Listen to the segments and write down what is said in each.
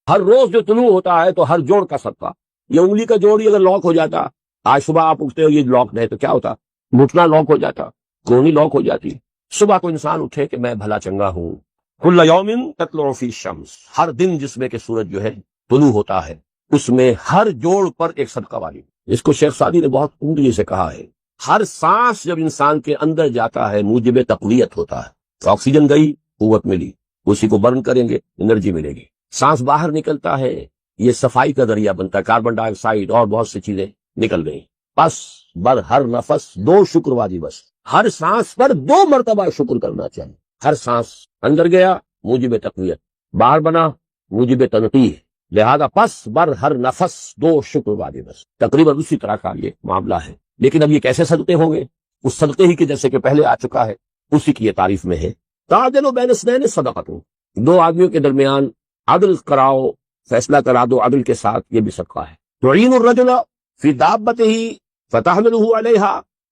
ہر روز جو طلوع ہوتا ہے تو ہر جوڑ کا صدقہ. یہ انگلی کا جوڑ ہی اگر لاک ہو جاتا، آج صبح آپ اٹھتے ہو یہ لاک نہیں تو کیا ہوتا، گھٹنا لاک ہو جاتا، کونی لاک ہو جاتی. صبح کو انسان اٹھے کہ میں بھلا چنگا ہوں. کل یوم تطلع فی الشمس، ہر دن جس میں کہ سورج جو ہے طلوع ہوتا ہے اس میں ہر جوڑ پر ایک صدقہ والی. اس کو شیخ سعدی نے بہت عمدگی سے کہا ہے. ہر سانس جب انسان کے اندر جاتا ہے موجب تقویت ہوتا ہے. تو آکسیجن گئی، قوت ملی، اسی کو برن کریں گے انرجی ملے گی. سانس باہر نکلتا ہے، یہ صفائی کا ذریعہ بنتا ہے، کاربن ڈائی آکسائڈ اور بہت سی چیزیں نکل گئی. بس بر ہر نفس 2 شکر واجب، بس ہر سانس پر 2 مرتبہ شکر کرنا چاہیے. ہر سانس اندر گیا موجب تقویت، باہر بنا موجب تنقیح، لہذا پس بر ہر نفس 2 شکر واجب. بس تقریباً اسی طرح کا یہ معاملہ ہے. لیکن اب یہ کیسے صدقے ہوں گے؟ اس صدقے ہی کے جیسے کہ پہلے آ چکا ہے اسی کی یہ تعریف میں ہے. تعدل بین اثنین صدقۃ، 2 آدمیوں کے درمیان عدل کراؤ، فیصلہ کرا دو عدل کے ساتھ، یہ بھی صدقہ ہے. تعین الرجل فی دابتہ فتحملہ علیہا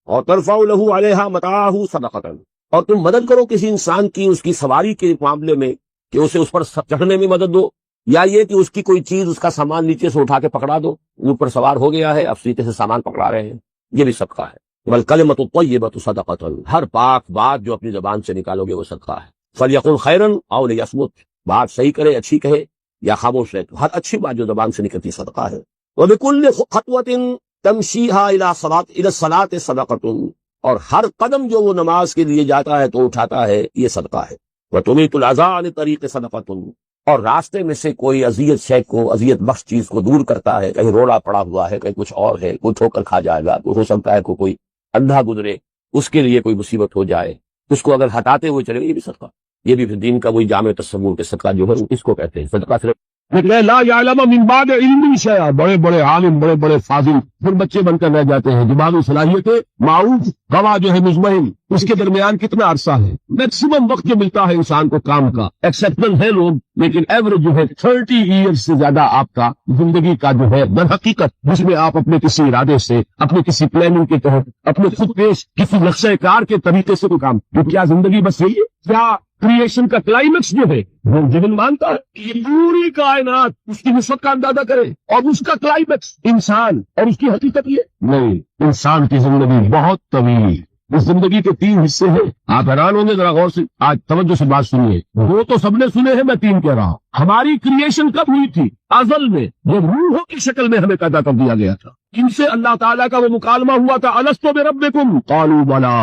اور ترفع لہ علیہا متاعہ صدقۃ، اور تم مدد کرو کسی انسان کی اس کی سواری کے معاملے میں کہ اسے اس پر چڑھنے میں مدد دو، یا یہ کہ اس کی کوئی چیز اس کا سامان نیچے سے اٹھا کے پکڑا دو، اوپر سوار ہو گیا ہے اب سیٹے سے سامان پکڑا رہے ہیں، یہ بھی صدقہ ہے. والکلمۃ الطیبۃ صدقۃ، ہر پاک بات جو اپنی زبان سے نکالو گے وہ صدقہ ہے. فلیقل خیرا او لیصمت، بات صحیح کرے، اچھی کہے یا خاموش رہے. تو ہر اچھی بات جو زبان سے نکلتی صدقہ ہے. وبکل خطوۃ تمشیھا الی الصلاۃ صدقۃ، اور ہر قدم جو وہ نماز کے لیے جاتا ہے تو اٹھاتا ہے یہ صدقہ ہے. وتمیت الاذی عن الطریق صدقۃ، اور راستے میں سے کوئی اذیت شے کو، اذیت بخش چیز کو دور کرتا ہے، کہیں روڑا پڑا ہوا ہے، کہیں کچھ اور ہے، کوئی ٹھوکر کھا جائے گا، ہو سکتا ہے کوئی اندھا گزرے، اس کے لیے کوئی مصیبت ہو جائے، اس کو اگر ہٹاتے ہوئے چلے، یہ بھی صدقہ. یہ بھی پھر دین کا وہی جامع تصور کے صدقہ جو ہے اس کو کہتے ہیں. صدقہ صرف لا يعلم من بعد علم شيئا، بڑے بڑے عالم، بڑے بڑے فاضل پھر بچے بن کر رہ جاتے ہیں. زبانی صلاحیتیں معروف گواہ جو ہے مجمعین، اس کے درمیان کتنا عرصہ ہے؟ میکسیمم وقت جو ملتا ہے انسان کو کام کا، ایکسیپشنل ہے لوگ، لیکن ایوریج جو ہے 30 ایئرز سے زیادہ آپ کا زندگی کا جو ہے در حقیقت، جس میں آپ اپنے کسی ارادے سے، اپنے کسی پلاننگ کے تحت، اپنے خود پیش کسی نقشہ کار کے طریقے سے کوئی کام، تو کیا زندگی بس یہی ہے؟ کیا کریشن کا کلائمیکس جو ہے وہ ذہن مانتا ہے کہ یہ پوری کائنات اس کی نسبت کا اندازہ کرے اور اس کا کلائمیکس انسان اور اس کی حقیقت یہ نہیں؟ انسان کی زندگی بہت طویل، اس زندگی کے 3 حصے ہیں. آپ حیران ہوں گے، ذرا غور سے آج توجہ سے بات سنیے. 2 تو سب نے سنے ہیں، میں 3 کہہ رہا ہوں. ہماری کریشن کب ہوئی تھی؟ ازل میں، جب روحوں کی شکل میں ہمیں پیدا کر دیا گیا تھا. ان سے اللہ تعالیٰ کا وہ مکالمہ ہوا تھا، الستو بربکم قالوا بلا،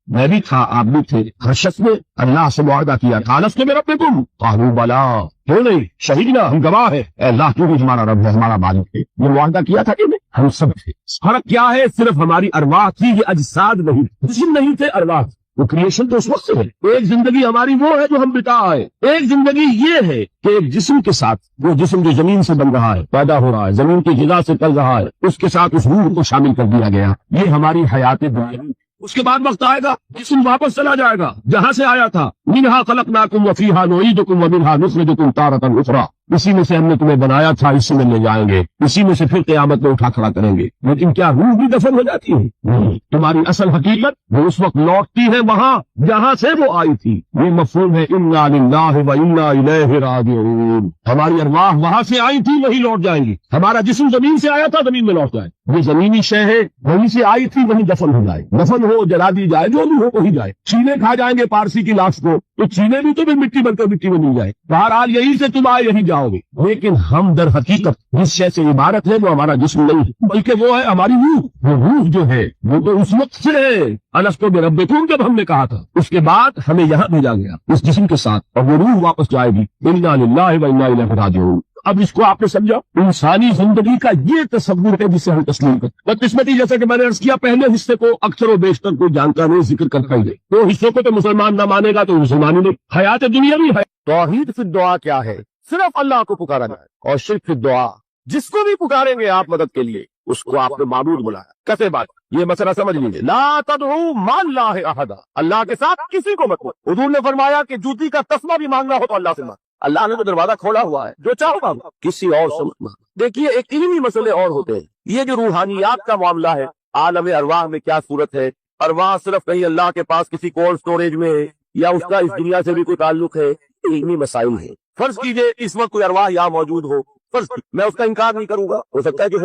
میں بھی تھا آپ بھی تھے. ہر شخص نے اللہ سے معاہدہ کیا تھا، الستو بربکم قالوا بلا، کیوں نہیں؟ شہیدنا، ہم گواہ ہے، اے اللہ تو بھی ہمارا رب ہے، ہمارا مالک ہے. یہ معاہدہ کیا تھا کہ نہیں؟ ہم سب تھے. فرق کیا ہے؟ صرف ہماری ارواح تھی، یہ اجساد نہیں، جسم نہیں تھے، ارواح. وہ کریشن تو اس وقت سے ہے. ایک زندگی ہماری وہ ہے جو ہم بتا آئے، ایک زندگی یہ ہے کہ ایک جسم کے ساتھ، وہ جسم جو زمین سے بن رہا ہے، پیدا ہو رہا ہے، زمین کی غذا سے چل رہا ہے، اس کے ساتھ اس روح کو شامل کر دیا گیا. یہ ہماری حیات دنیا. اس کے بعد وقت آئے گا، جسم واپس چلا جائے گا جہاں سے آیا تھا. منہا خلقناکم وفیہا نعیدکم ومنہا نخرجکم تارۃ اخری، اسی میں سے ہم نے تمہیں بنایا تھا، اسی میں لے جائیں گے، اسی میں سے پھر قیامت میں اٹھا کھڑا کریں گے. لیکن کیا روح بھی دفن ہو جاتی ہے؟ نہیں. تمہاری اصل حقیقت وہ اس وقت لوٹتی ہے وہاں جہاں سے وہ آئی تھی. یہ مفہوم ہے انا للہ و انا الیہ راجعون. ہماری ارواح وہاں سے آئی تھی، وہی لوٹ جائیں گی. ہمارا جسم زمین سے آیا تھا، زمین میں لوٹ جائے. یہ زمینی شے ہے، وہیں سے آئی تھی، وہیں دفن ہو جائے. دفن ہو، جلا دی جائے، جو بھی ہو وہی جائے. چینے کھا جائیں گے پارسی کی لاش کو تو چینے بھی تو بھی مٹی بن کر مٹی میں مل جائے. بہرحال یہی سے تم آئے، یہی جاؤ گے. لیکن ہم در حقیقت جس شے سے عبارت ہے وہ ہمارا جسم نہیں ہے، بلکہ وہ ہے ہماری روح. وہ روح جو ہے وہ تو اس وقت سے ہے، الستو بربکم جب ہم نے کہا تھا، اس کے بعد ہمیں یہاں بھیجا گیا اس جسم کے ساتھ، اور وہ روح واپس جائے گی. انا للہ و انا الیہ راجعون. اب اس کو آپ نے سمجھا؟ انسانی زندگی کا یہ تصور ہے جسے ہم تسلیم کرتے. بدقسمتی جیسا کہ میں نے عرض کیا، پہلے حصے کو اکثر و بیشتر کوئی جانتا نہیں، ذکر کرتا ہی نہیں. تو حصوں کو تو مسلمان نہ مانے گا تو مسلمان ہی نہیں. حیات دنیا بھی ہے. توحید فی الدعا کیا ہے؟ صرف اللہ کو پکارا جائے. اور شرک فی الدعا، جس کو بھی پکاریں گے آپ مدد کے لیے، اس کو آپ نے معبود بلایا. کیسے بات؟ یہ مسئلہ سمجھ لیجیے. لا تدعو مع اللہ احدا، اللہ کے ساتھ کسی کو مت. حضور نے فرمایا کہ جوتی کا تسمہ بھی مانگنا ہو تو اللہ سے مانگ. اللہ نے تو دروازہ کھولا ہوا ہے، جو چاہو مانگو، کسی اور سے مت مانگو. دیکھیے ایک علمی مسئلے اور ہوتے ہیں. یہ جو روحانیات کا معاملہ ہے، عالم ارواح میں کیا صورت ہے، ارواح صرف کہیں اللہ کے پاس کسی کولڈ سٹوریج میں ہے یا اس کا اس دنیا سے بھی کوئی تعلق ہے، علمی مسائل ہیں. فرض کیجئے اس وقت کوئی ارواح یہاں موجود ہو، فرض میں اس کا انکار نہیں کروں گا، ہو سکتا ہے کہ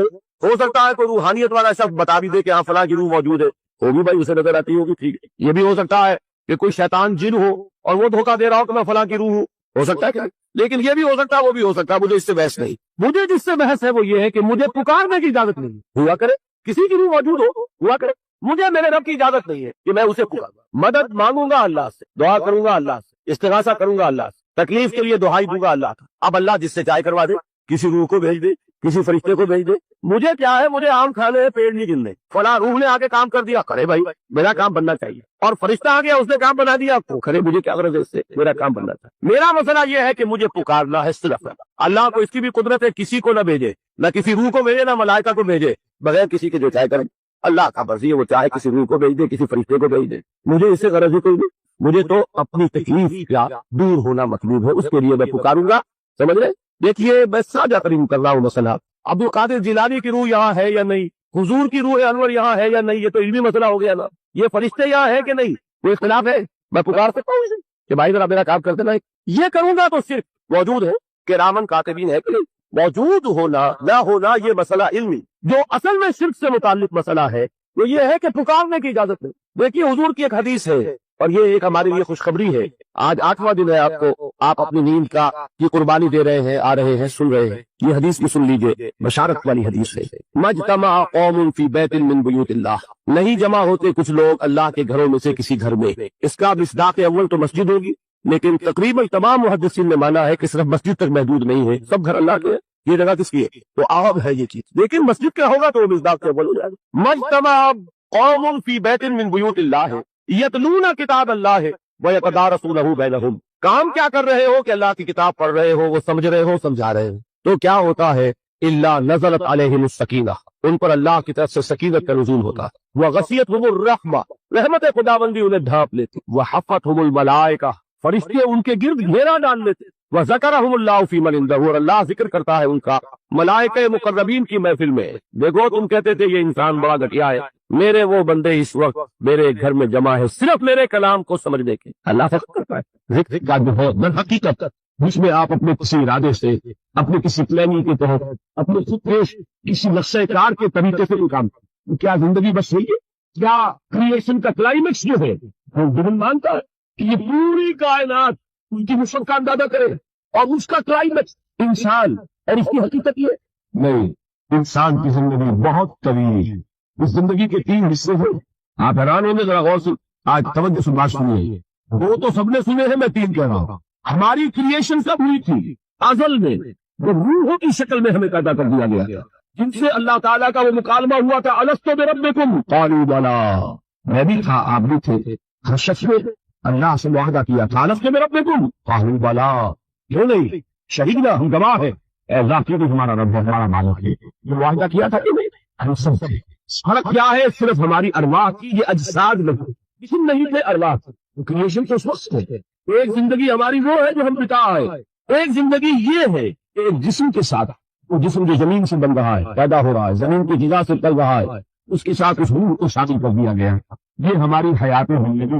ہو سکتا ہے کوئی روحانیت والا شخص بتا بھی دے کہ ہاں فلاں کی روح موجود ہے، ہوگی بھائی، اسے نظر آتی ہوگی، ٹھیک ہے۔ یہ بھی ہو سکتا ہے کہ کوئی شیطان جن ہو اور وہ دھوکہ دے رہا ہو کہ میں فلاں کی روح ہوں، ہو سکتا ہے کہ، لیکن یہ بھی ہو سکتا ہے وہ بھی ہو سکتا ہے، مجھے اس سے بحث نہیں۔ مجھے جس سے بحث ہے وہ یہ ہے کہ مجھے پکارنے کی اجازت نہیں ہے، ہوا کرے کسی کی روح موجود ہوا کرے، مجھے میرے رب کی اجازت نہیں ہے کہ میں اسے پکاروں، مدد مانگوں گا اللہ سے، دعا کروں گا اللہ سے، استغاثہ کروں گا اللہ سے، تکلیف کے لیے دعائی دوں گا اللہ کا۔ اب اللہ جس سے چاہے کروا دے، کسی روح کو بھیج دے، کسی فرشتے کو بھیج دے، مجھے کیا ہے، مجھے آم کھانے ہیں، پیڑ نہیں گننے، فلاں روح نے آگے کام کر دیا، کرے بھائی، میرا کام بننا چاہیے، اور فرشتہ آ گیا اس نے کام بنا دیا، تو کرے، مجھے کیا غرض ہے اس سے، میرا کام بننا چاہیے۔ میرا مسئلہ یہ ہے کہ مجھے پکارنا ہے صرف، اللہ کو اس کی بھی قدرت ہے کسی کو نہ بھیجے، نہ کسی روح کو بھیجے، نہ ملائکہ کو بھیجے، بغیر کسی کے جو چاہے کرے، اللہ کا مرضی ہے، وہ چاہے کسی روح کو بھیج دے، کسی فرشتے کو بھیج دے، مجھے اس سے غرض ہی کوئی نہیں، مجھے تو اپنی تکلیف کا دور ہونا مطلوب ہے، اس کے لیے میں پکاروں گا، سمجھ رہے؟ دیکھیے میں سادہ ترین کر رہا ہوں مسئلہ، عبد القادر جیلانی کی روح یہاں ہے یا نہیں، حضور کی روح انور یہاں ہے یا نہیں، یہ تو علمی مسئلہ ہو گیا نا، یہ فرشتے یہاں ہے کہ نہیں، کوئی اختلاف ہے، میں پکار سکتا ہوں اسے کہ بھائی ذرا میرا کام کر دینا، یہ کروں گا تو صرف موجود ہے کہ رامن کاتبین ہے کہ نہیں، موجود ہونا نہ ہونا یہ مسئلہ علمی، جو اصل میں شرک سے متعلق مسئلہ ہے وہ یہ ہے کہ پکارنے کی اجازت نہیں۔ دیکھیے حضور کی ایک حدیث ہے، اور یہ ایک ہمارے لیے خوشخبری ہے، آج 8واں دن ہے آپ کو، آپ اپنی نیند کی قربانی دے رہے ہیں، آ رہے ہیں، سن رہے ہیں، یہ حدیث بھی سن لیجئے، بشارت والی حدیث ہے، مجتمع قوم فی بیت من بیوت اللہ، نہیں جمع ہوتے کچھ لوگ اللہ کے گھروں میں سے کسی گھر میں، اس کا مصداق اول تو مسجد ہوگی، لیکن تقریباً تمام محدثین نے مانا ہے کہ صرف مسجد تک محدود نہیں ہے، سب گھر اللہ کے، یہ جگہ کس کی ہے، تو عام ہے یہ چیز، لیکن مسجد کا ہوگا تو وہ مصداق اول ہو جائے گا۔ مجتمع قوم فی بیت من بیوت اللہ ہے، یتلون کتاب اللہ ہے ویتدارسونہ بینہم، کام کیا کر رہے ہو کہ اللہ کی کتاب پڑھ رہے ہو، وہ سمجھ رہے ہو، سمجھا رہے ہو، تو کیا ہوتا ہے، الا نزلت علیہم السکینہ، ان پر اللہ کی طرف سے سکینت کا نزول ہوتا ہے، وغشیتہم الرحمہ، رحمت خداوندی انہیں ڈھانپ لیتی، وحفتہم الملائکہ، فرشتے ان کے گرد گھیرا ڈال لیتے، وذکرہم اللہ فی من عندہ، اور اللہ ذکر کرتا ہے ان کا ملائکہ مقربین کی محفل میں۔ دیکھو تم کہتے تھے یہ انسان بڑا گھٹیا ہے، میرے وہ بندے اس وقت میرے گھر میں جمع ہے صرف میرے کلام کو سمجھنے کے، اللہ فخر کرتا ہے۔ ذکر کا جو ہے در حقیقت جس میں آپ اپنے کسی ارادے سے، اپنے کسی پلاننگ کے تحت، اپنے خود پیش کسی نقشہ کار کے طریقے سے کام کریں، کیا زندگی بس یہی ہے؟ کیا کریشن کا کلائمیکس جو ہے وہ دل مانتا ہے کہ یہ پوری کائنات ان کی مشرق کا اندازہ کرے اور اس کا کلائمیکس انسان، اور اس کی حقیقت یہ نہیں، انسان کی زندگی بہت طویل، اس زندگی کے 3 حصے ہیں، آپ حیران ہوں گے، ذرا غور سے آج توجہ سے بات سنیے، وہ تو سب نے سنے ہیں، میں 3 کہہ رہا ہوں۔ ہماری کریشن کب ہوئی تھی؟ ازل میں، جو روحوں کی شکل میں ہمیں پیدا کر دیا گیا، جن سے اللہ تعالیٰ کا وہ مکالمہ ہوا تھا، الستو بربکم قالوا بلی، میں بھی تھا، آپ بھی تھے، ہر شخص نے اللہ سے معاہدہ کیا تھا، الستو بربکم قالوا بلی، کیوں نہیں، شہیدنا، ہم گواہ ہیں، اے اللہ کیوں نہیں ہمارا رب ہمارا مالک ہے، یہ معاہدہ کیا تھا کہ نہیں، ہم سب تھے۔ فرق کیا ہے؟ صرف ہماری ارواح کی یہ اجساد نہیں، جسم نہیں تھے، ارواح تھے، کریشن تو اس وقت ہے۔ ایک زندگی ہماری وہ ہے جو ہم بتا ہے، ایک زندگی یہ ہے کہ ایک جسم کے ساتھ، وہ جسم جو زمین سے بن رہا ہے، پیدا ہو رہا ہے، زمین کی غذا سے چل رہا ہے، اس کے ساتھ اس روح کو شامل کر دیا گیا ہے، یہ ہماری حیات زندگی۔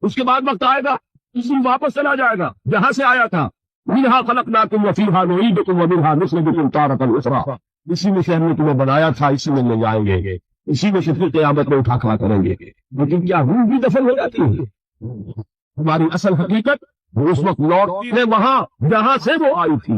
اس کے بعد وقت آئے گا، جسم واپس چلا جائے گا جہاں سے آیا تھا، منہا خلقناکم وفیہا نعیدکم ومنہا نخرجکم تارۃ اخری، اسی میں سے ہم نے تمہیں بنایا تھا، اسی میں لے جائیں گے، اسی میں سے پھر قیامت میں اٹھا کھڑا کریں گے۔ لیکن کیا روح بھی دفن ہو جاتی ہے؟ ہماری اصل حقیقت وہ اس وقت لوٹتی ہے وہاں جہاں سے وہ آئی تھی،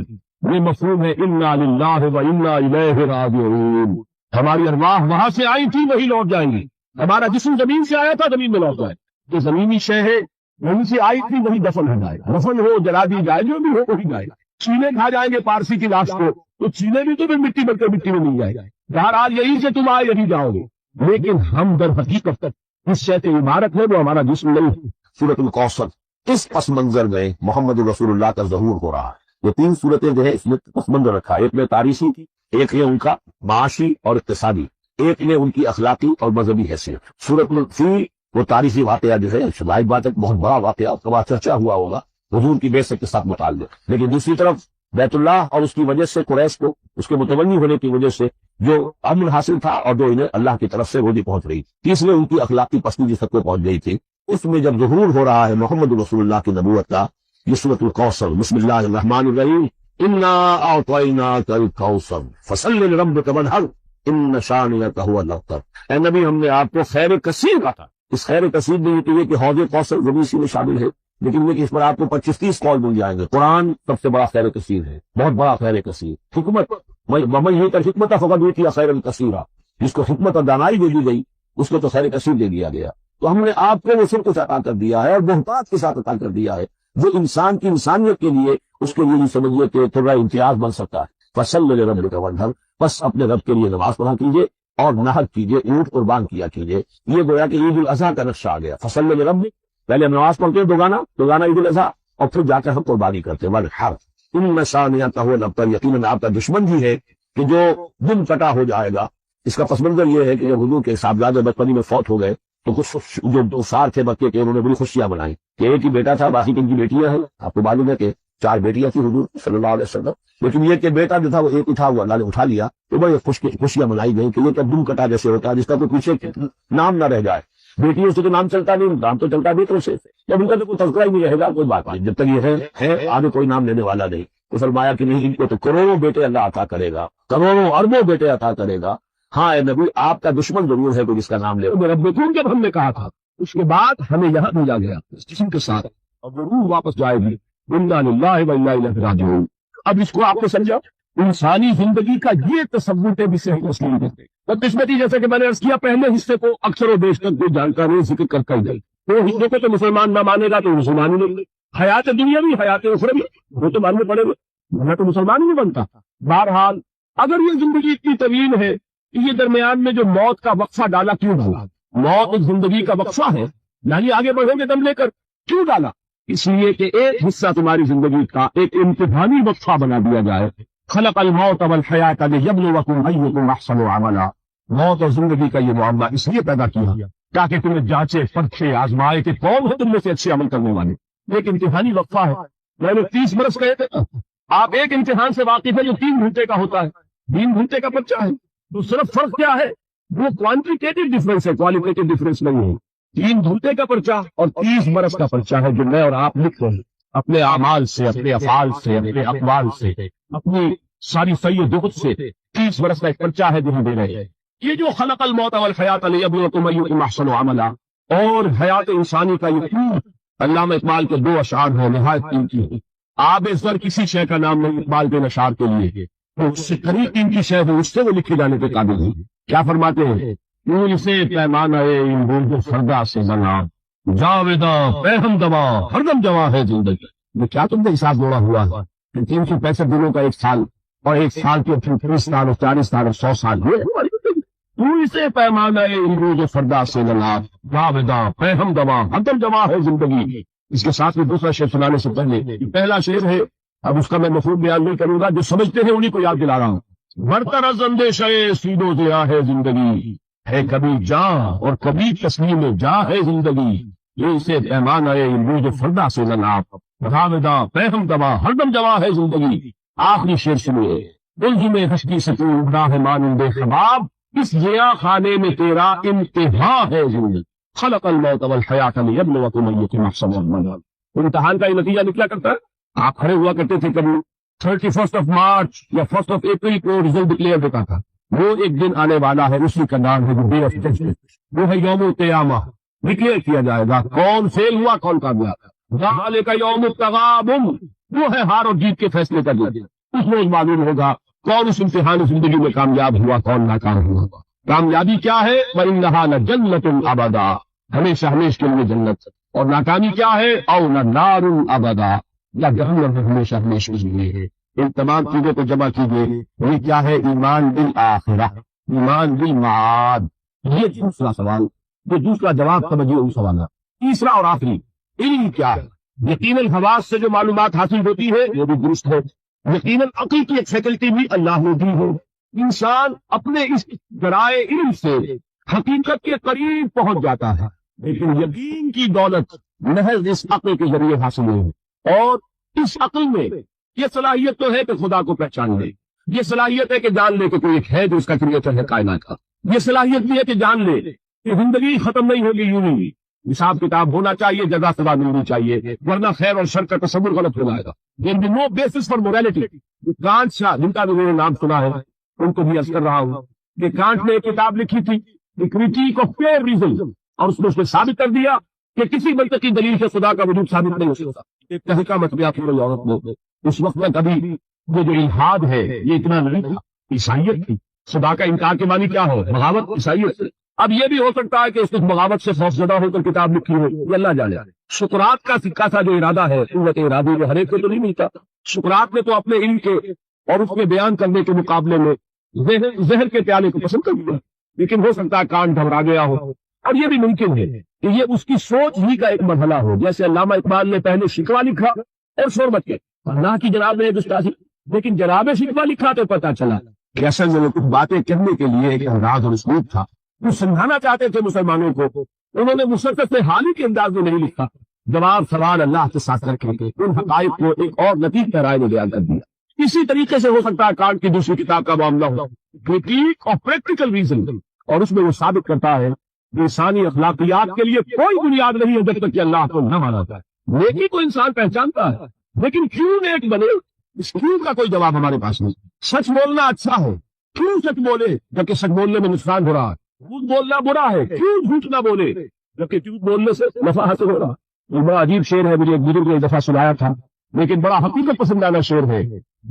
یہ مفہوم ہے انا للہ و انا الیہ راجعون، ہماری ارواح وہاں سے آئی تھی وہی لوٹ جائیں گی، ہمارا جسم زمین سے آیا تھا زمین میں لوٹ جائے، جو زمینی شے ہے وہیں سے آئی تھی وہی دفن ہو جائے، دفن ہو، جلا دی جائے، جو بھی ہو وہی جائے، چینے کھا جائیں گے پارسی کی لاش کو، تو چینے بھی تو پھر مٹی بن کر مٹی میں نہیں جائے، بہرحال یہی سے تم آئے یہی جاؤ گے، لیکن ہم در حقیقت تک اس شے سے عبارت ہے، وہ ہمارا جسم نہیں ہے۔ سورۃ الکوثر، اس پس منظر میں محمد رسول اللہ کا ظہور ہو رہا ہے، یہ 3 صورتیں جو ہے اس میں پس منظر رکھا ہے، ایک میں تاریخی تھی، ایک نے ان کا معاشی اور اقتصادی، ایک نے ان کی اخلاقی اور مذہبی حیثیت۔ سورۃ الفیل وہ تاریخی واقعہ جو ہے ظاہر بات ہے بہت بڑا واقعہ، اس کا بعد چرچا ہوا ہوگا حضور کی بعثت کے ساتھ متعلق، لیکن دوسری طرف بیت اللہ اور اس کی وجہ سے قریش کو اس کے متولی ہونے کی وجہ سے جو امن حاصل تھا اور جو انہیں اللہ کی طرف سے روزی پہنچ رہی تھی، تیسرے ان کی اخلاقی پسندی سب کو پہنچ گئی تھی، اس میں جب ظہور ہو رہا ہے محمد رسول اللہ کی نبوت کا، یہ سورۃ الکوثر، بسم اللہ الرحمن الرحیم، انا اعطیناک الکوثر فصل لربک وانحر ان شانئک هو الابتر۔ اے نبی ہم نے آپ کو خیر کثیر کا تھا۔ اس خیر کثیر میں تو یہ کہ حوض کوثر بھی اسی میں شامل ہے، لیکن یہ کہ اس پر آپ کو 25-30 قول مل جائیں گے۔ قرآن سب سے بڑا خیر کثیر ہے، بہت بڑا خیر کثیر۔ حکمت ومن یؤت الحکمت فقد اوتی خیرا کثیرا، جس کو حکمت اور دانائی دے دی گئی اس کو تو خیر کثیر دے دیا گیا۔ تو ہم نے آپ کو وہ سب کچھ عطا کر دیا ہے اور بہتات کے ساتھ عطا کر دیا ہے، جو انسان کی انسانیت کے لیے اس کے لیے سمجھیے کہ تھوڑا امتیاز بن سکتا ہے۔ فصل لربک وانحر، بس اپنے رب کے لیے نماز پڑھا کیجیے اور نحر کیجیے، اونٹ قربان کیا کیجیے۔ یہ گویا کہ عید الاضحیٰ کا نقشہ آ گیا۔ فصل لربک، پہلے ہم نماز پڑھتے ہیں دوگانا عید الاضحیٰ، اور پھر جا کر ہم قربانی کرتے ہیں۔ وانحر ان شانئک هو الابتر، یقیناً آپ کا دشمن بھی ہے کہ جو دم کٹا ہو جائے گا۔ اس کا پس منظر یہ ہے کہ جب حضور کے صاحبزادے بچپنی میں فوت ہو گئے تو کچھ جو دو سار تھے بچے کے، انہوں نے بڑی خوشیاں منائی کہ ایک ہی بیٹا تھا، باقی ان کی بیٹیاں ہیں۔ آپ کو معلوم ہے کہ 4 بیٹیاں تھیں حضور صلی اللہ علیہ وسلم، لیکن یہ کہ بیٹا جو تھا وہ ایک ہی تھا، وہ اللہ نے اٹھا لیا۔ تو بڑی خوشیاں منائی گئی کہ یہ دم کٹا جیسے ہوتا ہے، جس کا کوئی پیچھے نام نہ رہ جائے۔ بیٹیوں سے تو نام چلتا نہیں، نام تو چلتا بیٹوں سے، جب ان کا تو کوئی تذکرہ ہی نہیں رہے گا کوئی بات نہیں، جب تک یہ ہے آگے کوئی نام لینے والا نہیں۔ تو فرمایا کہ نہیں، ان کو تو کروڑوں بیٹے اللہ عطا کرے گا، کروڑوں اربوں بیٹے عطا کرے گا۔ ہاں اے نبی، آپ کا دشمن ضرور ہے کوئی جس کا نام لے۔ ربکم جب ہم نے کہا تھا، اس کے بعد ہمیں یہاں بھیجا گیا اس جسم کے ساتھ، اور وہ روح واپس جائے گی۔ انا للہ و انا الیہ راجعون۔ اب اس کو آپ نے سمجھا، انسانی زندگی کا یہ تصور ہے جسے ہم تسلیم کرتے ہیں۔ بدقسمتی جیسے کہ میں نے عرض کیا، پہلے حصے کو اکثر و بیشتر جو جانکاری ذکر کر کر گئی، وہ حصے کو تو مسلمان نہ مانے گا تو مسلمان ہی نہیں، حیات دنیا بھی حیات اخروی وہ تو ماننے پڑے گا، ورنہ تو مسلمان ہی نہیں بنتا۔ بہرحال اگر یہ زندگی اتنی طویل ہے، یہ درمیان میں جو موت کا وقفہ ڈالا کیوں ڈالا؟ موت ایک زندگی کا وقفہ ہے، یعنی آگے بڑھو گے دم لے کر، کیوں ڈالا؟ اس لیے کہ ایک حصہ تمہاری زندگی کا ایک امتحانی وقفہ بنا دیا جائے۔ خلق الموت والحیات لیبلوکم ایکم احسن عملا۔ موت اور زندگی کا یہ معاملہ اس لیے پیدا کیا تاکہ تمہیں جانچے پرکھے آزمائے کہ کون ہے تم میں سے اچھے عمل کرنے والے۔ ایک امتحانی وقفہ ہے۔ میں نے 30 برس کہے تھے، آپ ایک امتحان سے واقف ہے جو 3 گھنٹے کا ہوتا ہے، 3 گھنٹے کا پرچہ ہے۔ تو صرف فرق کیا ہے؟ وہ کوانٹیٹیو ڈفرینس ہے، کوالیٹیو ڈفرینس نہیں ہے۔ 3 گھنٹے کا پرچہ اور 30 برس کا پرچہ ہے جو میں اور آپ لکھ رہے ہیں اپنے اعمال سے، اپنے افعال سے، اپنے اقوال سے، اپنی ساری سید دخت سے۔ 30 برس کا ایک پرچہ ہے جو ہم دے رہے ہیں۔ یہ جو خلق الموت والحیات لیبلوکم ایکم احسن عملا اور حیات انسانی کا یہ کیوں، علامہ اقبال کے 2 اشعار ہیں نہایت قیمتی ہیں۔ آب زر کسی شے کا نام نہیں اقبال کے اشعار کے لیے، تو اس سے قریب قیمتی شے ہے، اس سے وہ لکھے جانے کے قابل ہیں۔ کیا فرماتے ہیں؟ کیوں اسے پیمانہ ان بوجھ فردا سے بنا، جاویداں پہم دوا ہر دم جواں ہے زندگی۔ یہ کیا تم نے حساب جوڑا ہوا ہے؟ 365 دنوں کا 1 سال، اور 1 سال کے 30 سال اور 40 سال اور 100 سال، تو اسے پیمانہ ان بوجھ فردا سے بنا، جاویداں پہم دوا ہر دم جواں ہے زندگی۔ اس کے ساتھ میں دوسرا شعر سنانے سے پہلے پہلا شعر ہے، اب اس کا میں مفہوم بیان نہیں کروں گا، جو سمجھتے ہیں انہیں کو یاد دلا رہا ہوں۔ برتر از اندیشہ سید و ضیاء ہے زندگی، ہے کبھی جاں اور کبھی تسلیم جاں ہے زندگی۔ یہ اسے پیمانہ بوجھ فردا سے ناپ، جاویداں پہم دوا ہر دم جواں ہے زندگی۔ آخری شعر سنیے، الجھم خشکی سکون راہ مانند خباب، اس ضیاء خانے میں تیرا انتہا ہے زندگی۔ خلق الموت والحیات لیبلوکم ایکم احسن عملا۔ امتحان کا یہ نتیجہ نکلا کرتا ہے۔ آپ کھڑے ہوا کرتے تھے کبھی 31 مارچ یا 1 اپریل کو رزلٹ ڈکلیئر ہوتا تھا۔ وہ ایک دن آنے والا ہے، اسی کا نام ہے ڈے آف ججمنٹ، وہ ہے یوم القیامہ۔ ڈکلیئر کیا جائے گا کون فیل ہوا کون کامیاب۔ ذالک یوم التغابن، وہ ہے ہار اور جیت کے فیصلے کا دن۔ اس روز معلوم ہوگا کون اس امتحان زندگی میں کامیاب ہوا کون ناکام ہوا۔ کامیابی کیا ہے؟ وَإِنَّهَا لَجَنَّةٌ أَبَدًا، ہمیشہ ہمیشہ کے لیے جنت۔ اور ناکامی کیا ہے؟ أَوْ نَارٌ أَبَدًا، یا جہنم ہمیشہ ہمیشہ کے لیے ہے۔ ان تمام چیزوں کو جمع کیجیے، یہ کیا ہے؟ ایمان بالآخرہ، ایمان بالمعاد۔ یہ دوسرا سوال، جو دوسرا جواب سمجھیے ان سوالات۔ تیسرا اور آخری، علم کیا ہے؟ یقیناً حواس سے جو معلومات حاصل ہوتی ہے وہ بھی درست ہے، یقیناً عقل کی ایک فیکلٹی بھی اللہ نے دی ہے۔ انسان اپنے اس ذرائع علم سے حقیقت کے قریب پہنچ جاتا ہے، لیکن یقین کی دولت محض اس عقل کے ذریعے حاصل ہے۔ اور اس عقل میں یہ صلاحیت تو ہے کہ خدا کو پہچان لے، یہ صلاحیت ہے کہ جان لے کہ کوئی ایک ہے جو اس کا کریٹر ہے کائنات کا، یہ صلاحیت بھی ہے کہ جان لے کہ زندگی ختم نہیں ہوگی یوں ہی، حساب کتاب ہونا چاہیے، جزا سزا ملنی چاہیے، ورنہ خیر اور شر کا تصور غلط ہو جائے گا. There be no basis for morality. Kant شاہ جن کا بھی میں نے نام سنا ہے ان کو بھی عرض کر رہا ہوں کہ کانٹ نے ایک کتاب لکھی تھی کریٹیک آف فیئر ریزن، اور اس نے ثابت کر دیا کہ کسی منطقی دلیل سے خدا کا وجود ثابت نہیں ہو سکتا. ایک تحقیقہ مطبوعات پورے یورپ میں اس وقت میں کبھی یہ جو الحاد ہے یہ اتنا نہیں تھا، عیسائیت تھی. خدا کا انکار کے معنی کیا ہو؟ بغاوت عیسائیت سے. اب یہ بھی ہو سکتا ہے کہ اس بغاوت سے خوفزدہ ہو کر کتاب لکھی ہو، یہ اللہ جانے. سقراط کا سکہ تھا جو ارادہ ہے، قوت ارادی میں ہر ایک کو تو نہیں ملتا. سقراط نے تو اپنے علم کے اور اس میں بیان کرنے کے مقابلے میں زہر کے پیالے کو پسند کر دیا. لیکن ہو سکتا ہے کان گھبرا گیا ہو، اور یہ بھی ممکن ہے کہ یہ اس کی سوچ ہی کا ایک مرحلہ ہو. جیسے علامہ اقبال نے پہلے شکوہ لکھا اور شور مچ کے اللہ کی جناب نے گستاخی، لیکن جناب شکوہ لکھا تو پتا چلا کہ اصل میں کچھ باتیں کہنے کے لیے ایک انداز اور اسلوب تھا. وہ سمجھانا چاہتے تھے مسلمانوں کو، انہوں نے مسلسل سے حال ہی کے انداز میں نہیں لکھا. جواب سوال اللہ کے ساتھ رکھ کے ان حقائق کو ایک اور لطیف پیرائے میں بیان کر دیا. اسی طریقے سے ہو سکتا ہے کانٹ کی دوسری کتاب کا معاملہ ہو کریٹیک آف پریکٹیکل ریزن، اور اس میں وہ ثابت کرتا ہے کہ انسانی اخلاقیات کے لیے کوئی بنیاد نہیں ہے جب تک کہ اللہ کو نہ مانا جائے. نیکی کو انسان پہچانتا ہے، لیکن کیوں نیک بنے اس کیوں کا کوئی جواب ہمارے پاس نہیں. سچ بولنا اچھا ہے، کیوں سچ بولے جبکہ سچ بولنے میں نقصان ہو رہا ہے. جھوٹ بولنا برا ہے، کیوں جھوٹ نہ بولے جبکہ جھوٹ بولنے سے نفع حاصل ہو رہا. یہ بڑا عجیب شعر ہے، مجھے ایک بزرگ نے ایک دفعہ سنایا تھا، لیکن بڑا حقیقت پسندانہ شعر ہے.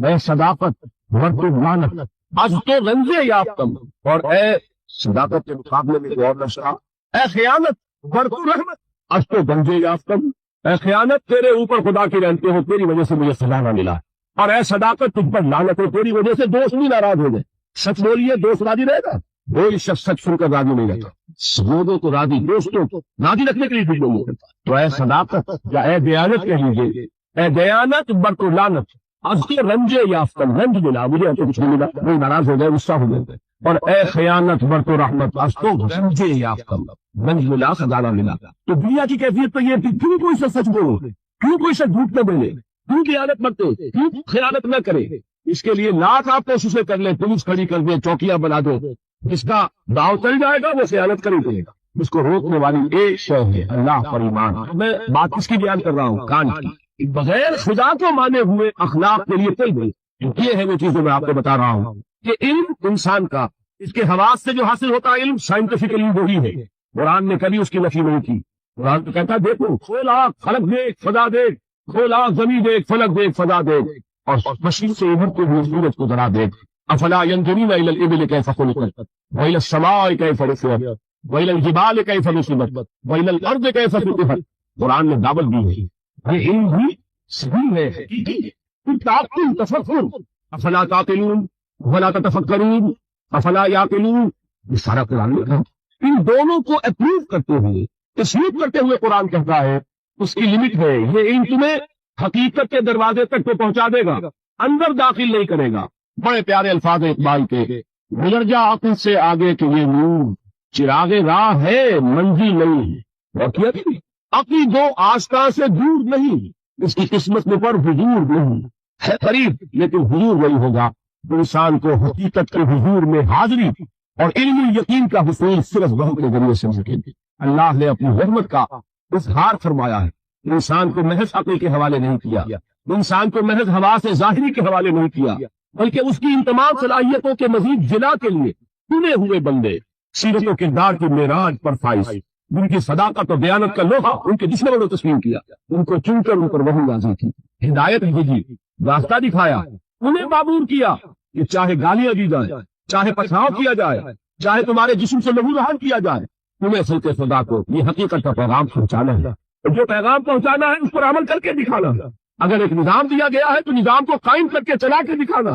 میں صداقت ورت لعنت از تو رنجے یافتم، اور اے صداقت کے مقابلے میں اور نشا اے خیانت ورت رحمت از تو گنجے یافتم. اے خیانت تیرے اوپر خدا کی رحمتیں ہو، تیری وجہ سے مجھے سزا نہ ملا، اور اے صداقت تجھ پر لعنت ہو، تیری وجہ سے دوست بھی ناراض ہو گئے. سچ بولیے دوست راضی رہے گا، کوئی شخص سچ سن کر راضی نہیں رہتا. سبودوں کو راضی دوستوں کو راضی رکھنے کے لیے کچھ نہیں کرتا. تو اے صداقت یا اے دیانت کہہ لیجیے، اے دیانت بر تو لعنت از کے رنجے یافتم، رنج ملا مجھے تو کچھ نہیں ملا، وہ ناراض ہو گئے، غصہ ہو گئے. اور اے خیانت بر تو رحمت از تو رنجے یافتم، رنج ملا سزا نہ ملا. تو دنیا کی کیفیت تو یہ تھی، کیوں کوئی سچ بولے، کیوں کوئی سچ جھوٹ نہ بولے، کیوں دیانت برتے، کیوں خیانت نہ کرے. اس کے لیے لاکھ آپ کوششیں کر لیں، پولیس کھڑی کر دیں، چوکیاں بنا دو، جس کا داؤ چل جائے گا وہ خیانت کر ہی دے گا. اس کو روکنے والی ایک شے ہے اللہ پر ایمان. میں بات کس کی بیان کر رہا ہوں؟ کانٹ کی. بغیر خدا کو مانے ہوئے اخلاق کے لیے کوئی نہیں. یہ ہے وہ چیزیں میں آپ کو بتا رہا ہوں کہ علم انسان کا اس کے حواس سے جو حاصل ہوتا ہے علم سائنٹیفکلی وہی ہے. قرآن نے کبھی اس کی نفی نہیں کی. قرآن تو کہتا دیکھو کھول آنکھ فلک دیکھ فضا دیکھ، کھول آنکھ زمین دیکھ فلک دیکھ فضا دیکھ، اور مشین سے ابھرتے ہوئے سورج کو ذرا دیکھ. افلا ينظرون الى الابل كيف خلقت والى السماء كيف رفعت والى الجبال كيف نصبت والى الارض كيف سطحت. قرآن نے دعوت دی ہے، یہ علم بھی صحیح ہے، حقیقی ہے. تعقل تفکر، افلا تعقلون ولا تتفکرون افلا یعقلون، یہ سارا قرآن نے کہا. ان دونوں کو اپروو کرتے ہوئے تسلیم کرتے ہوئے قرآن کہتا ہے اس کی لمٹ ہے. یہ علم تمہیں حقیقت کے دروازے تک تو پہنچا دے گا، اندر داخل نہیں کرے گا. بڑے پیارے الفاظ اقبال کے، گزر جا عقل سے آگے کہ یہ نور چراغ راہ ہے منزل نہیں. عقل دو آستان سے دور نہیں، اس کی قسمت میں پر حضور نہیں ہے قریب، لیکن حضور وہی ہوگا تو انسان کو حقیقت کے حضور میں حاضری اور علم یقین کا حصول صرف وحی کے ذریعے سے ممکن ہے. اللہ نے اپنی رحمت کا اظہار فرمایا ہے. انسان کو محض عقل کے حوالے نہیں کیا، انسان کو محض حواس ظاہری کے حوالے نہیں کیا، بلکہ اس کی ان تمام صلاحیتوں کے مزید جلا کے لیے چنے ہوئے بندے سیرت و کردار کی معراج پر فائز، جن کی صداقت و دیانت کا لوہا ان کے دشمنوں نے تسلیم کیا، ان کو چن کر ان پر وحی نازل کی، ہدایت بھیجی، راستہ دکھایا، انہیں معمور کیا کہ چاہے گالیاں دی جائیں، چاہے پچھاؤ کیا جائے، چاہے تمہارے جسم سے لہو رہان کیا جائے، تمہیں خلق خدا کو یہ حقیقت کا پیغام پہنچانا ہے. جو پیغام پہنچانا ہے اس پر عمل کر کے دکھانا. اگر ایک نظام دیا گیا ہے تو نظام کو قائم کر کے چلا کے دکھانا.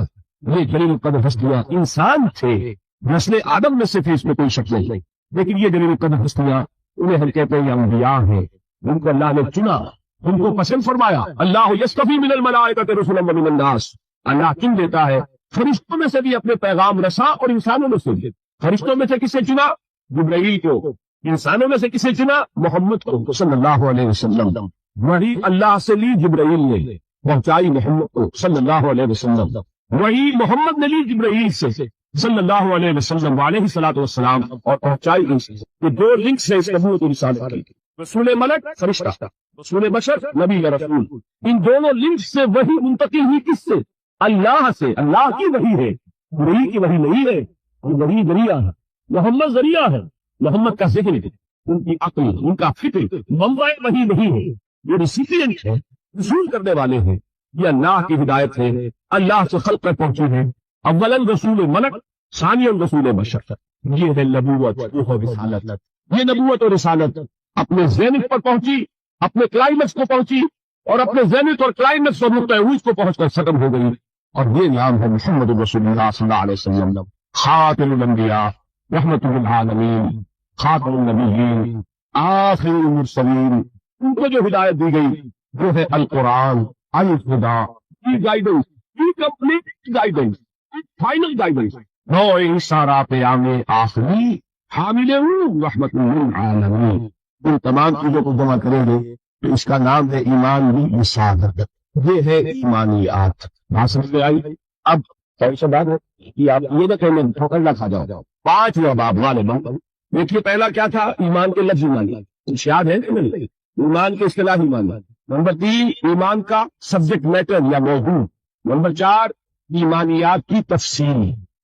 یہ جلیل القدر ہستیاں انسان تھے، نسل آدم میں سے تھے، اس میں کوئی شک نہیں، لیکن یہ جلیل القدر ہستیاں انہیں ہم کہتے ہیں انبیاء ہیں، ان کو اللہ نے چنا، ان کو پسند فرمایا. اللہ یصطفی من الملائکۃ رسلا ومن الناس، اللہ چن دیتا ہے فرشتوں میں سے بھی اپنے پیغام رساں اور انسانوں میں سے بھی. فرشتوں میں سے کسے چنا؟ جبرائیل کو. انسانوں میں سے کسے چنا؟ محمد کو صلی اللہ علیہ وسلم. وہی اللہ سے لی جبرائیل نے، پہنچائی محمد کو صلی اللہ علیہ وسلم. وہی محمد نے لی جبرائیل سے صلی اللہ علیہ وسلم علیہ الصلوۃ والسلام، اور پہنچائی ان سے. یہ دو لنکس ہیں اس نبوت و رسالت کی. رسول ملک فرشتہ، رسول بشر نبی یا رسول، ان دونوں لنک سے وہی منتقل ہوئی کس سے؟ اللہ سے۔ اللہ کی وحی ہے، وحی کی وحی نہیں ہے، یہ وحی ذریعہ ہے، محمد ذریعہ ہے، محمد کا ذکر ہے، ان کی عقل، ان کا فکر منبع وحی نہیں ہے، یہ ریسیپینٹ ہے، رسول کرنے والے ہیں، یہ اللہ کی ہدایت ہے، اللہ سے خلق پر پہنچی ہے، اولاً رسول ملک، ثانیاً رسول بشر۔ یہ ہے نبوت، یہ ہے رسالت۔ یہ نبوت اور رسالت اپنے زینت پر پہنچی، اپنے کلائمیکس کو پہنچی، اور اپنے زینت اور کلائمیکس اور نقطۂ عروج کو پہنچ کر ختم ہو گئی، اور یہ نام ہے محمد رسول اللہ صلی اللہ علیہ وسلم، خاتم الانبیاء، رحمت للعالمین، خاتم النبیین، آخر المرسلین۔ ان کو جو ہدایت دی گئی وہ ہے القرآن، الہدا، کی گائیڈنس، کی کمپلیٹ گائیڈنس، فائنل گائیڈنس، نوع سارا پیام آخری حامل رحمت للعالمین۔ ان تمام چیزوں کو جمع کریں گے تو اس کا نام ہے ایمان بھی رسالت، یہ ہے ایمانیات۔ بات سمجھ میں آئی؟ اب ایسا بات ہے کہ آپ یہ نہ کہیں ٹھوکر نہ کھا جاؤ۔ 5 باب غالباً دیکھیے، پہلا کیا تھا؟ ایمان کے لفظ ایمان، یاد ہے کہ نہیں؟ ایمان کے اصطلاحی ایمان۔ نمبر 3 ایمان کا سبجیکٹ میٹر یا موضوع۔ نمبر 4 ایمانیات کی تفصیل،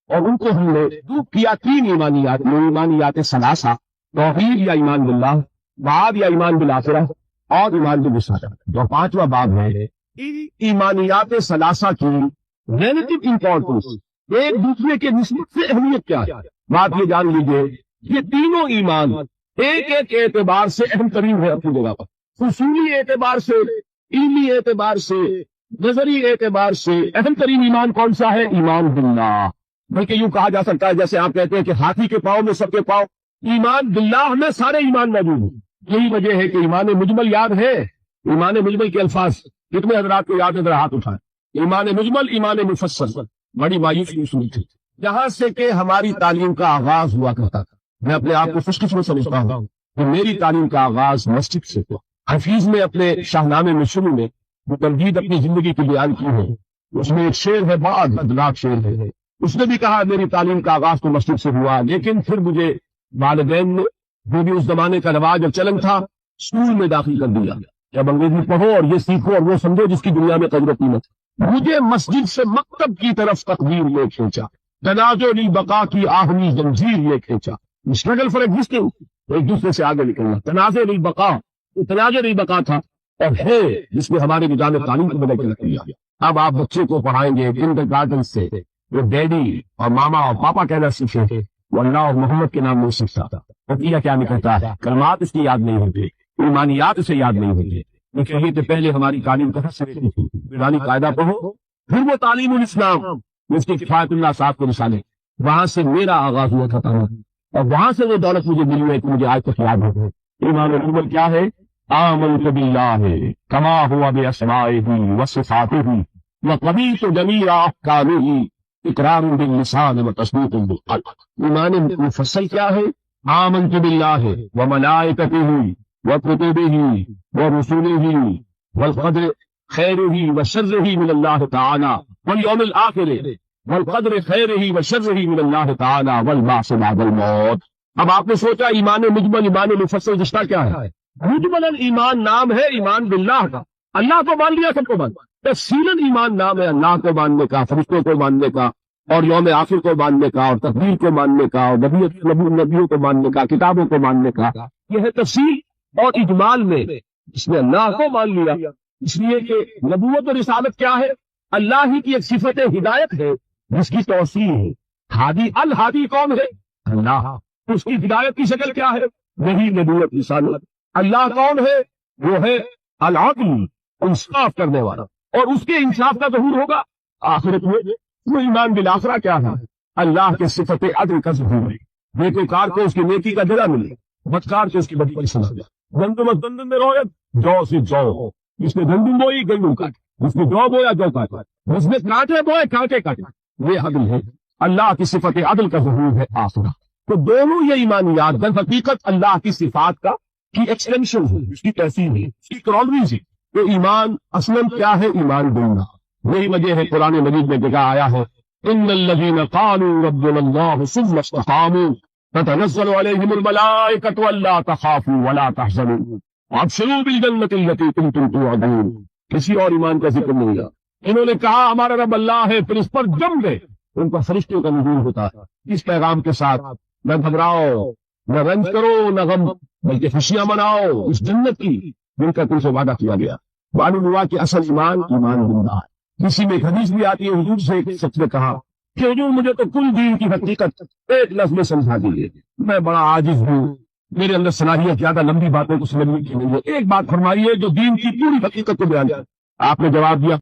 اور ان کو ہم نے دو کیا 3 ایمانیات، ایمانیات ثلاثہ، توحید یا ایمان باللہ، بعد یا ایمان بالآخرہ، اور ایمان بالرسالہ۔ جو 5واں باب ہے، ایمانیات ثلاثہ کی ریلیٹو امپورٹنس، ایک دوسرے کے نسبت سے اہمیت کیا ہے۔ بات یہ جان لیجئے، یہ تینوں ایمان ایک ایک اعتبار سے اہم ترین ہے اپنی جگہ پر، اصولی اعتبار سے، علمی اعتبار سے، نظری اعتبار سے اہم ترین ایمان کون سا ہے؟ ایمان باللہ۔ بلکہ یوں کہا جا سکتا ہے جیسے آپ کہتے ہیں کہ ہاتھی کے پاؤں میں سب کے پاؤں، ایمان باللہ میں سارے ایمان موجود ہیں۔ یہی وجہ ہے کہ ایمان مجمل یاد ہے؟ ایمان مجمل کے الفاظ کتنے حضرات کو یاد ہے؟ ذرا ہاتھ اٹھائیں۔ ایمان مجمل، ایمان مفصل۔ بڑی مایوسی سنی تھی جہاں سے کہ ہماری تعلیم کا آغاز ہوا کرتا تھا۔ میں اپنے آپ کو خوش قسمت سمجھتا ہوں کہ میری تعلیم کا آغاز مسجد سے ہوا۔ حفیظ نے اپنے شاہنامے میں شروع میں جو تمجید اپنی زندگی کی بیان کی ہے، اس میں ایک شعر ہے، بڑا ادراک شعر ہے۔ اس نے بھی کہا میری تعلیم کا آغاز تو مسجد سے ہوا، لیکن پھر مجھے والدین نے، جو بھی اس زمانے کا رواج اور چلن تھا، اسکول میں داخل کر دیا۔ جب انگریزی پڑھو اور یہ سیکھو اور وہ سمجھو جس کی دنیا میں قدر و قیمت۔ مجھے مسجد سے مکتب کی طرف تقدیر لے کھینچا، تنازع للبقاء کی آہنی زنجیر لے کھینچا۔ اسٹرگل فار ایگزسٹنس، ایک دوسرے سے آگے نکلنا، تنازع للبقاء، تنازع للبقاء تھا اور ہے جس میں ہمارے نظام تعلیم کو بدل کے رکھ دیا۔ اب آپ بچے کو پڑھائیں گے کنڈر گارڈن سے، وہ ڈیڈی اور ماما اور پاپا کہنا سیکھے تھے، وہ اللہ اور محمد کے نام نہیں سیکھتا تھا۔ رویہ کیا نکلتا ہے؟ کلمات اس کی یاد نہیں ہوتے، ایمانیات اسے یاد نہیں ہوتے۔ لیکن یہ تو پہلے ہماری تعلیم کہاں سے رہتی تھی؟ بیرانی قاعدہ پڑھو، پھر وہ تعلیم الاسلام، جس کی کفایت اللہ صاحب کو رسالے، وہاں سے میرا آغاز ہوا تھا تعلیم، اور وہاں سے وہ دولت مجھے ملی ہے کہ مجھے آج تک یاد ہو۔ ایمان الاول کیا ہے؟ آمنت باللہ کما ہوا باسمائہ وصفاتہ وقبیت جمیع احکامہ اقرار باللسان وتصدیق بالقلب۔ ایمان مفصل کیا ہے؟ آمنت باللہ وملائکتہ وکتبہ ورسلہ والقدر خیرہ وشرہ من اللہ تعالی والیوم الآخر والقدر خیرہ وشرہ من اللہ تعالی والبعث بعد الموت۔ اب آپ نے سوچا ایمان مجمل ایمان مفصل رشتہ کیا ہے؟ مجمل ایمان نام ہے ایمان باللہ کا، اللہ کو مان لیا سب کو مان۔ تفصیلاً ایمان نام ہے اللہ کو ماننے کا، فرشتوں کو ماننے کا، اور یوم آخر کو ماننے کا، اور تقدیر کو ماننے کا، اور نبیوں کو ماننے کا، کتابوں کو ماننے کا۔ یہ ہے تفصیل اور اجمال میں اس نے اللہ کو مان لیا، اس لیے کہ نبوت اور رسالت کیا ہے؟ اللہ ہی کی ایک صفت ہدایت ہے جس کی توسیع ہے۔ ہادی الہادی کون ہے؟ اللہ۔ اس کی ہدایت کی شکل کیا ہے؟ وہی نبوت رسالت۔ اللہ کون ہے؟ وہ ہے العدل، انصاف کرنے والا، اور اس کے انصاف کا ظہور ہوگا آخرت میں۔ وہ ایمان بالآخرہ کیا ہے؟ اللہ کے صفت عدل کا ظہور ہے۔ نیکوکار کو اس کی نیکی کا جزا ملے، بدکار کو اس کی بدی کی سزا ملے۔ گندم میں رویت، جو سے جو، جس نے گندم بوئی گندم کاٹے، جس نے جو بویا جو کاٹا، جس نے کانٹے بوئے کانٹے کاٹے۔ یہ عدل ہے، اللہ کی صفت عدل کا ظہور ہے آخرہ۔ تو دونوں یہ ایمانیات در حقیقت اللہ کی صفات کا کی ایکسٹینشن ہے، اس کی تحصیل ہے، اس کی کرالویز ہے۔ تو ایمان اصلاً کیا ہے؟ ایمان باللہ۔ یہی وجہ ہے قرآن مجید میں جگہ آیا ہے ان الذین قالوا ربنا اللہ ثم استقاموا تتنزل علیہم الملائکۃ الا تخافوا ولا تحزنوا وابشروا بالجنۃ التي كنتم توعدون. کسی اور ایمان کا ذکر نہیں ہے. انہوں نے کہا ہمارا رب اللہ ہے، پھر اس پر جم گئے. ان پر فرشتوں کا نزول ہوتا ہے اس پیغام کے ساتھ، نہ گھبراؤ، نہ رنج کرو، نہ غم، بلکہ خوشیاں مناؤ اس جنت کی جن کا تم سے وعدہ کیا گیا. معلوم ہوا کہ اصل ایمان زندہ ہے. کسی میں ایک حدیث بھی آتی ہے، حضور سے ایک شخص نے کہا کہ حضور مجھے تو کل دین کی حقیقت ایک لفظ میں سمجھا دیجیے، میں بڑا عاجز ہوں، میرے اندر صلاحیت زیادہ لمبی باتیں کو سمجھنے کی نہیں ہے، ایک بات فرمائیے جو دین کی پوری حقیقت کو بیان کرے. آپ نے جواب دیا